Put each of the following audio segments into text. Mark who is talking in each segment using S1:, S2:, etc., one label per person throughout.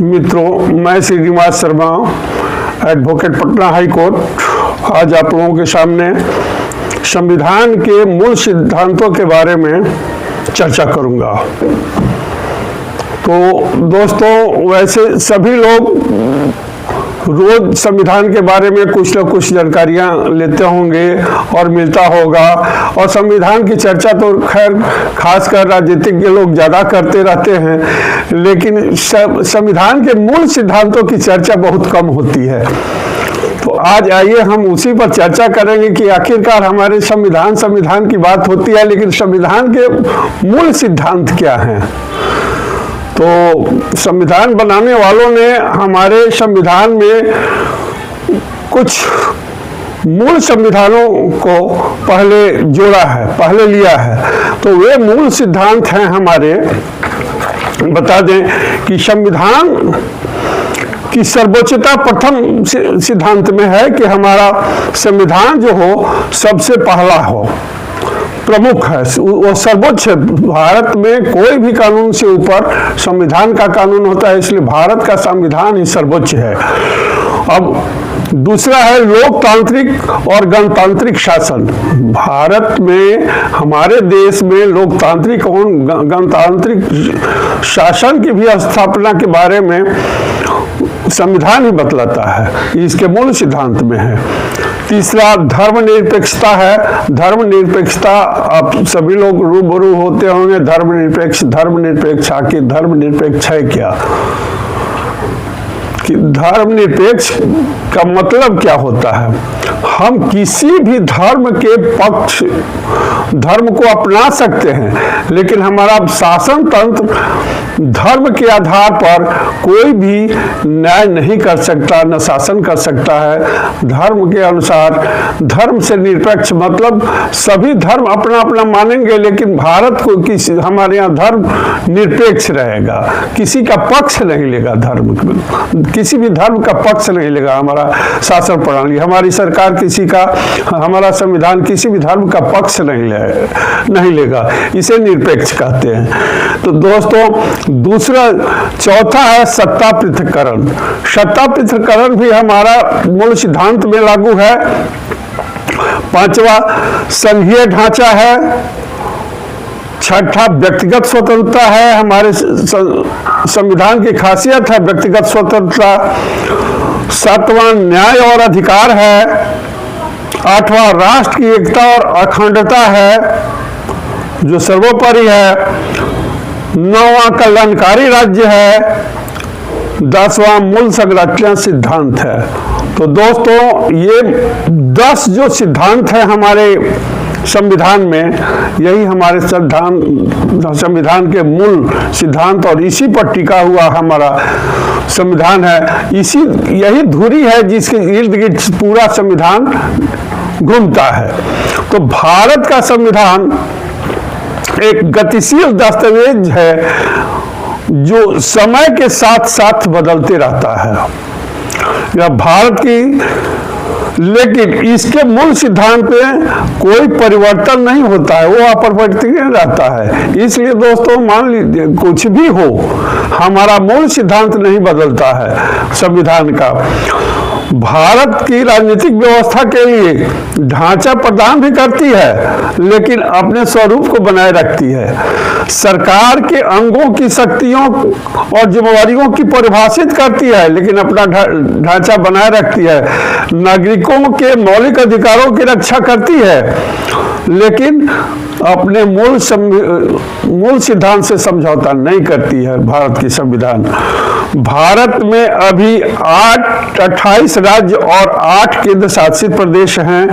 S1: मित्रों, मैं Shrinivas Sharma, advocate, Patna high court. आज आप लोगों के सामने संविधान के मूल सिद्धांतों के बारे में चर्चा करूंगा। तो दोस्तों, वैसे सभी लोग रोज संविधान के बारे में कुछ न कुछ जानकारियां लेते होंगे और मिलता होगा, और संविधान की चर्चा तो खैर खासकर राजनीतिज्ञ लोग ज़्यादा करते रहते हैं, लेकिन संविधान के मूल सिद्धांतों की चर्चा बहुत कम होती है। तो आज आइए हम उसी पर चर्चा करेंगे कि आखिरकार हमारे संविधान की बात होती है, लेकिन संविधान के मूल सिद्धांत क्या हैं। तो संविधान बनाने वालों ने हमारे संविधान में कुछ मूल संविधानों को पहले जोड़ा है, पहले लिया है। तो वे मूल सिद्धांत हैं हमारे। बता दें कि संविधान की सर्वोच्चता प्रथम सिद्धांत में है कि हमारा संविधान जो हो सबसे पहला हो, प्रमुख है, वो सर्वोच्च है। भारत में कोई भी कानून से ऊपर संविधान का कानून होता है, इसलिए भारत का संविधान ही सर्वोच्च है। अब दूसरा है लोकतांत्रिक और गणतांत्रिक शासन। भारत में, हमारे देश में लोकतांत्रिक और गणतांत्रिक शासन की भी स्थापना के बारे में संविधान ही बतलाता है, इसके मूल सिद्धांत में है। तीसरा धर्मनिरपेक्षता है। धर्मनिरपेक्षता आप सभी लोग रूबरू होते होंगे। धर्मनिरपेक्ष आखिर धर्मनिरपेक्ष है क्या, कि धर्मनिरपेक्ष का मतलब क्या होता है। हम किसी भी धर्म के पक्ष, धर्म को अपना सकते हैं, लेकिन हमारा शासन तंत्र धर्म के आधार पर कोई भी न्याय नहीं कर सकता, न शासन कर सकता है। धर्म के अनुसार, धर्म से निरपेक्ष मतलब सभी धर्म अपना अपना मानेंगे, लेकिन भारत को हमारे यहाँ धर्म निरपेक्ष रहेगा, किसी का पक्ष नहीं लेगा। धर्म किसी भी धर्म का पक्ष नहीं लेगा। हमारा शासन प्रणाली, हमारी सरकार किसी का, हमारा संविधान किसी भी धर्म का पक्ष नहीं लेगा। इसे निरपेक्ष कहते हैं। तो दोस्तों, चौथा है सत्ता पृथक्करण। सत्ता पृथक्करण भी हमारा मूल सिद्धांत में लागू है। पांचवा संघीय ढांचा है। छठा व्यक्तिगत स्वतंत्रता है। हमारे संविधान की खासियत है व्यक्तिगत स्वतंत्रता। सातवां न्याय और अधिकार है। आठवां राष्ट्र की एकता और अखंडता है, जो सर्वोपरि है। नौवां कल्याणकारी राज्य है। 10वां मूल संरचना सिद्धांत है। तो दोस्तों, ये 10 जो सिद्धांत है हमारे संविधान में, यही हमारे संविधान के मूल सिद्धांत, और इसी पर टिका हुआ हमारा संविधान है। यही धुरी है जिसके इर्द गिर्द पूरा संविधान घूमता है। तो भारत का संविधान एक गतिशील दस्तावेज है जो समय के साथ साथ बदलते रहता है। यह भारत की, लेकिन इसके मूल सिद्धांत में कोई परिवर्तन नहीं होता है, वो अपरिवर्तित रहता है। इसलिए दोस्तों, मान लीजिए कुछ भी हो, हमारा मूल सिद्धांत नहीं बदलता है संविधान का। भारत की राजनीतिक व्यवस्था के लिए ढांचा प्रदान भी करती है, लेकिन अपने स्वरूप को बनाए रखती है। सरकार के अंगों की शक्तियों और जिम्मेवारियों की परिभाषित करती है, लेकिन अपना ढांचा बनाए रखती है। नागरिकों के मौलिक अधिकारों की रक्षा करती है, लेकिन अपने मूल सिद्धांत से समझौता नहीं करती है भारत की संविधान। भारत में अभी 28 राज्य और 8 केंद्र शासित प्रदेश हैं।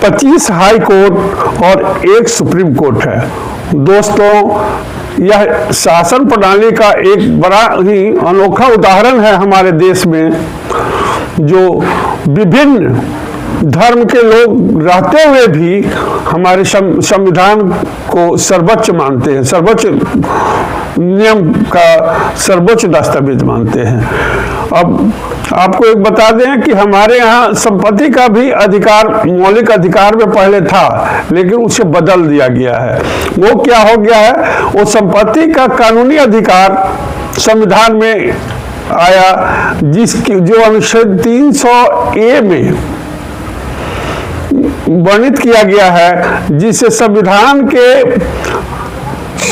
S1: 25 हाई कोर्ट और 1 सुप्रीम कोर्ट है। दोस्तों, यह शासन प्रणाली का एक बड़ा ही अनोखा उदाहरण है हमारे देश में, जो विभिन्न धर्म के लोग रहते हुए भी हमारे संविधान को सर्वोच्च मानते हैं, सर्वोच्च नियम का सर्वोच्च दस्तावेज मानते हैं। अब आपको एक बता दें कि हमारे यहाँ संपत्ति का भी अधिकार मौलिक अधिकार में पहले था, लेकिन उसे बदल दिया गया है। वो क्या हो गया है, वो संपत्ति का कानूनी अधिकार संविधान में आया, जिसकी जो अनुच्छेद 300A में वर्णित किया गया है, जिससे संविधान के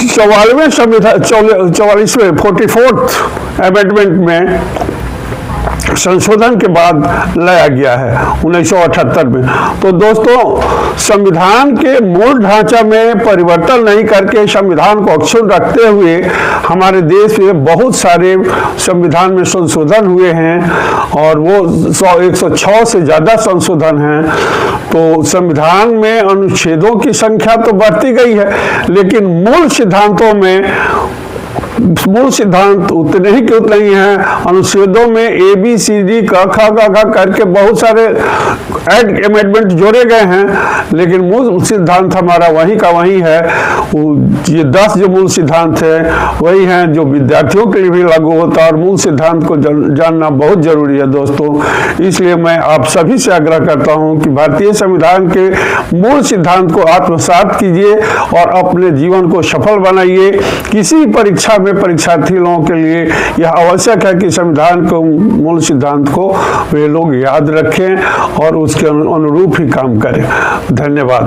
S1: 44वें 44th अमेंडमेंट में संशोधन के बाद लाया गया है 1978 में। तो दोस्तों, संविधान के मूल ढांचा में परिवर्तन नहीं करके संविधान को अक्षुण्ण रखते हुए हमारे देश में बहुत सारे संविधान में संशोधन हुए हैं, और वो 106 से ज़्यादा संशोधन हैं। तो संविधान में अनुच्छेदों की संख्या तो बढ़ती गई है, लेकिन मूल सिद्धांत उतने ही के उतने ही हैं। अनुच्छेदों में ABCD क ख ग घ करके बहुत सारे अमेंडमेंट जोड़े गए हैं, लेकिन मूल सिद्धांत हमारा वही का वही है। ये 10 जो मूल सिद्धांत है वही हैं जो विद्यार्थियों के लिए भी लागू होता है, और मूल सिद्धांत को जानना बहुत जरूरी है दोस्तों। इसलिए मैं आप सभी से आग्रह करता हूं कि भारतीय संविधान के मूल सिद्धांत को आत्मसात कीजिए और अपने जीवन को सफल बनाइए। किसी परीक्षा में परीक्षार्थी लोगों के लिए यह आवश्यक है कि संविधान के मूल सिद्धांत को वे लोग याद रखें और उसके अनुरूप ही काम करें। धन्यवाद।